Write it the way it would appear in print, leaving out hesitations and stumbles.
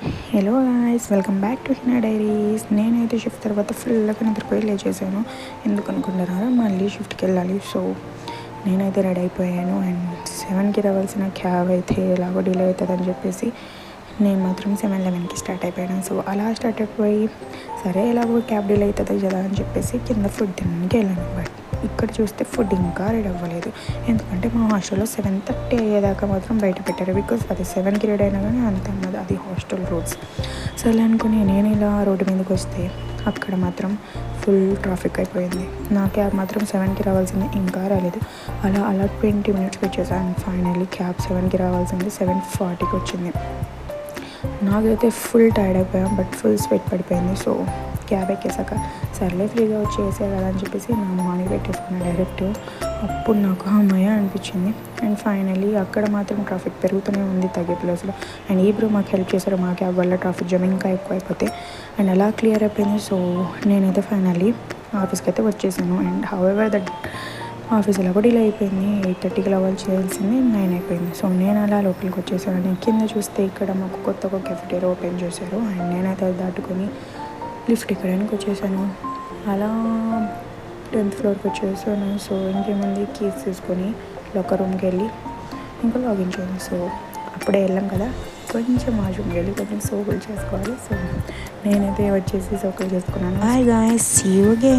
Hello guys, welcome back to Hina diaries. నేనైతే shift తర్వాత ఫుల్గా నిద్రపోయి లేచేసాను. ఎందుకు అనుకుంటున్నారా, మళ్ళీ షిఫ్ట్కి వెళ్ళాలి. సో నేనైతే రెడీ అయిపోయాను. అండ్ 7కి రావాల్సిన క్యాబ్ అయితే ఎలాగో డిలే అవుతుందని చెప్పేసి నేను మాత్రం 7:11కి స్టార్ట్ అయిపోయాను. సో అలా స్టార్ట్ అయిపోయి సరే ఎలాగో క్యాబ్ డిలే అవుతుంది కదా అని చెప్పేసి కింద ఫుడ్ తినడానికి వెళ్ళాను. బట్ ఇక్కడ చూస్తే ఫుడ్ ఇంకా రెడీ అవ్వలేదు. ఎందుకంటే మా హాస్టల్లో 7:30 అయ్యేదాకా మాత్రం బయట పెట్టారు. బికాస్ అది 7కి రెడీ అయినా కానీ అంత అన్నది, అది హాస్టల్ రూల్స్. సరే అనుకుని నేను ఇలా రోడ్డు మీదకి వస్తే అక్కడ మాత్రం ఫుల్ ట్రాఫిక్ అయిపోయింది. నా క్యాబ్ మాత్రం 7కి రావాల్సింది, ఇంకా రాలేదు. అలా 20 మినిట్స్కి వచ్చేసాను. ఫైనల్లీ క్యాబ్ 7కి రావాల్సింది 7:40కి వచ్చింది. నాకైతే ఫుల్ టైర్డ్ అయిపోయాం, బట్ ఫుల్ స్వెట్ పడిపోయింది. సో క్యాబ్ ఎక్కేసాక సర్లే ఫ్రీగా వచ్చేసే కదా అని చెప్పేసి నా మార్నింగ్ పెట్టేసుకున్నాను డైరెక్ట్. అప్పుడు నాకు అమ్మయ్య అనిపించింది. అండ్ ఫైనల్లీ అక్కడ మాత్రం ట్రాఫిక్ పెరుగుతూనే ఉంది తగ్గే ప్లేస్లో. అండ్ ఈ బ్రో మాకు హెల్ప్ చేశారు. మా క్యాబ్ వల్ల ట్రాఫిక్ జామ్ ఇంకా ఎక్కువ అయిపోతే అండ్ అలా క్లియర్ అయిపోయింది. సో నేనైతే ఫైనల్లీ ఆఫీస్కి అయితే వచ్చేసాను. అండ్ హౌఎవర్ దట్ ఆఫీస్ ఎలాగో డిలే అయిపోయింది. 8:30కి లెవెల్ చేయాల్సింది 9 అయిపోయింది. సో నేను అలా లోపలికి వచ్చేసాను. నేను కింద చూస్తే ఇక్కడ మాకు కొత్త ఒక కెఫెటేరియా ఓపెన్ చేశారు. అండ్ నేనైతే అది దాటుకొని లిఫ్ట్ ఎక్కడానికి వచ్చేసాను. అలా 10th ఫ్లోర్కి వచ్చేసాను. సో ఇంకేముంది, కీస్ తీసుకొని లోకర్ రూమ్కి వెళ్ళి ఇంకా లాగిన్ చేయాలి. సో అప్పుడే వెళ్ళాం కదా, కొంచెం వాష్రూమ్కి వెళ్ళి కొంచెం సోకులు చేసుకోవాలి. సో నేనైతే వచ్చేసి సోకులు చేసుకున్నాను. Hi guys, see you again.